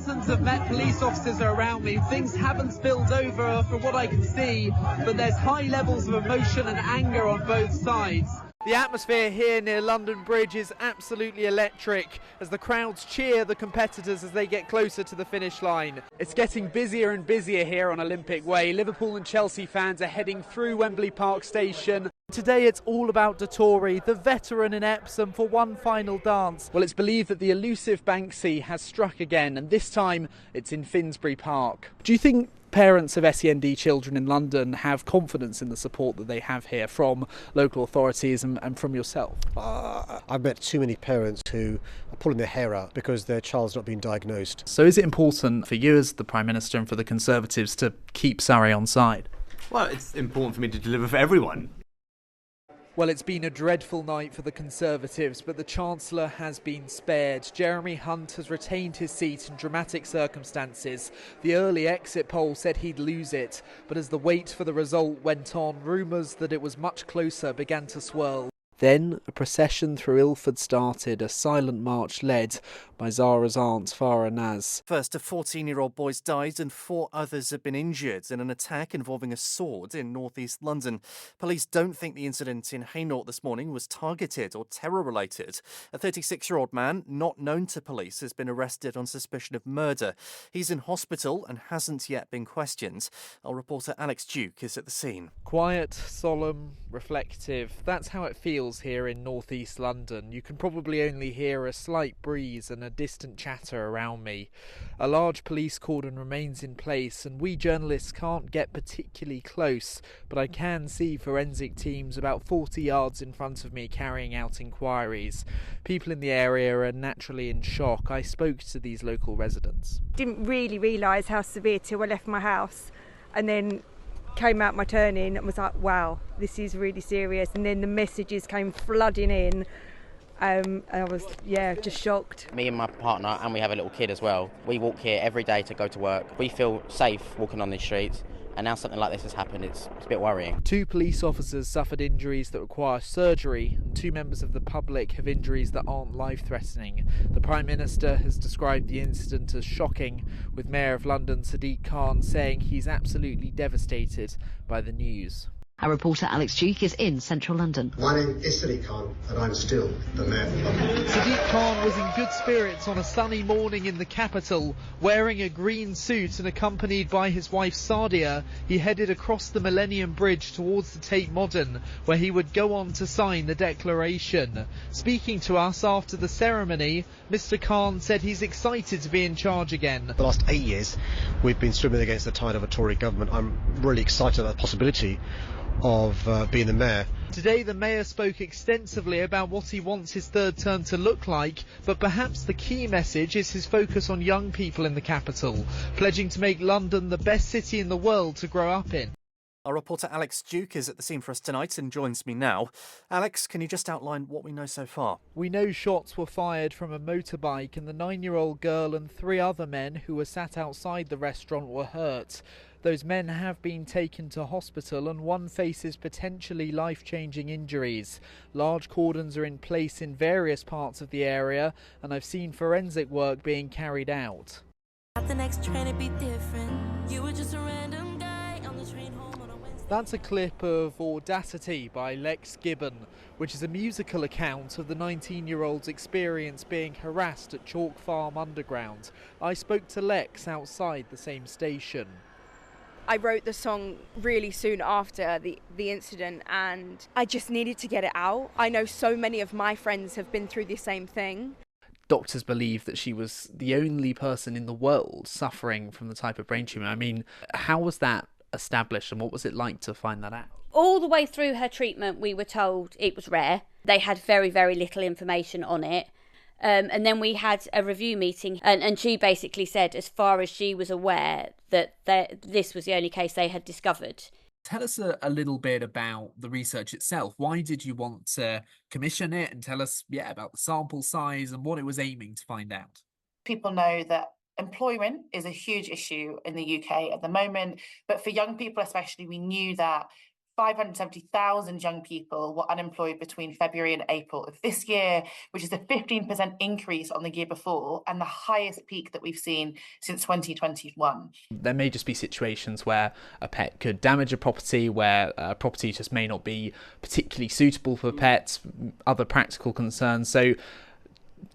Dozens of Met police officers are around me. Things haven't spilled over from what I can see, but there's high levels of emotion and anger on both sides. The atmosphere here near London Bridge is absolutely electric as the crowds cheer the competitors as they get closer to the finish line. It's getting busier and busier here on Olympic Way. Liverpool and Chelsea fans are heading through Wembley Park Station. Today it's all about Dettori, the veteran in Epsom, for one final dance. Well, it's believed that the elusive Banksy has struck again, and this time it's in Finsbury Park. Do you think parents of SEND children in London have confidence in the support that they have here from local authorities and from yourself? I've met too many parents who are pulling their hair out because their child's not been diagnosed. So is it important for you as the Prime Minister and for the Conservatives to keep Surrey on side? Well, it's important for me to deliver for everyone. Well, it's been a dreadful night for the Conservatives, but the Chancellor has been spared. Jeremy Hunt has retained his seat in dramatic circumstances. The early exit poll said he'd lose it, but as the wait for the result went on, rumours that it was much closer began to swirl. Then a procession through Ilford started, a silent march led by Zara's aunt, Farah Naz. First, a 14-year-old boy died and 4 others have been injured in an attack involving a sword in northeast London. Police don't think the incident in Hainault this morning was targeted or terror-related. A 36-year-old man, not known to police, has been arrested on suspicion of murder. He's in hospital and hasn't yet been questioned. Our reporter Alex Duke is at the scene. Quiet, solemn, reflective. That's how it feels here in northeast London. You can probably only hear a slight breeze and a distant chatter around me. A large police cordon remains in place and we journalists can't get particularly close, but I can see forensic teams about 40 yards in front of me carrying out inquiries. People in the area are naturally in shock. I spoke to these local residents. Didn't really realise how severe till I left my house, and then came out my turning and was like, wow, this is really serious. And then the messages came flooding in. I was, just shocked. Me and my partner, and we have a little kid as well, we walk here every day to go to work. We feel safe walking on these streets, and now something like this has happened. It's a bit worrying. 2 police officers suffered injuries that require surgery, and 2 members of the public have injuries that aren't life-threatening. The Prime Minister has described the incident as shocking, with Mayor of London Sadiq Khan saying he's absolutely devastated by the news. Our reporter Alex Duke is in central London. My name is Sadiq Khan and I'm still the Mayor of London. Sadiq Khan was in good spirits on a sunny morning in the capital. Wearing a green suit and accompanied by his wife Sadia, he headed across the Millennium Bridge towards the Tate Modern, where he would go on to sign the declaration. Speaking to us after the ceremony, Mr Khan said he's excited to be in charge again. The last 8 years we've been swimming against the tide of a Tory government. I'm really excited about the possibility of being the mayor. Today the mayor spoke extensively about what he wants his third term to look like, but perhaps the key message is his focus on young people in the capital, pledging to make London the best city in the world to grow up in. Our reporter Alex Duke is at the scene for us tonight and joins me now. Alex, can you just outline what we know so far? We know shots were fired from a motorbike and the 9-year-old girl and 3 other men who were sat outside the restaurant were hurt. Those men have been taken to hospital and one faces potentially life-changing injuries. Large cordons are in place in various parts of the area and I've seen forensic work being carried out. The next train to be different. You were just a random guy on the train home on a Wednesday. That's a clip of Audacity by Lex Gibbon, which is a musical account of the 19-year-old's experience being harassed at Chalk Farm Underground. I spoke to Lex outside the same station. I wrote the song really soon after the incident and I just needed to get it out. I know so many of my friends have been through the same thing. Doctors believe that she was the only person in the world suffering from the type of brain tumour. I mean, how was that established and what was it like to find that out? All the way through her treatment, we were told it was rare. They had very, very little information on it. And then we had a review meeting and she basically said, as far as she was aware, that this was the only case they had discovered. Tell us a little bit about the research itself. Why did you want to commission it, and tell us, about the sample size and what it was aiming to find out? People know that employment is a huge issue in the UK at the moment, but for young people especially, we knew that 570,000 young people were unemployed between February and April of this year, which is a 15% increase on the year before and the highest peak that we've seen since 2021. There may just be situations where a pet could damage a property, where a property just may not be particularly suitable for pets, other practical concerns. So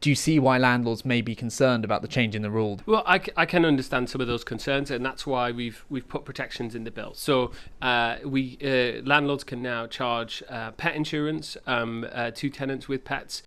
do you see why landlords may be concerned about the change in the rule? Well, I can understand some of those concerns, and that's why we've put protections in the bill. So landlords can now charge pet insurance to tenants with pets.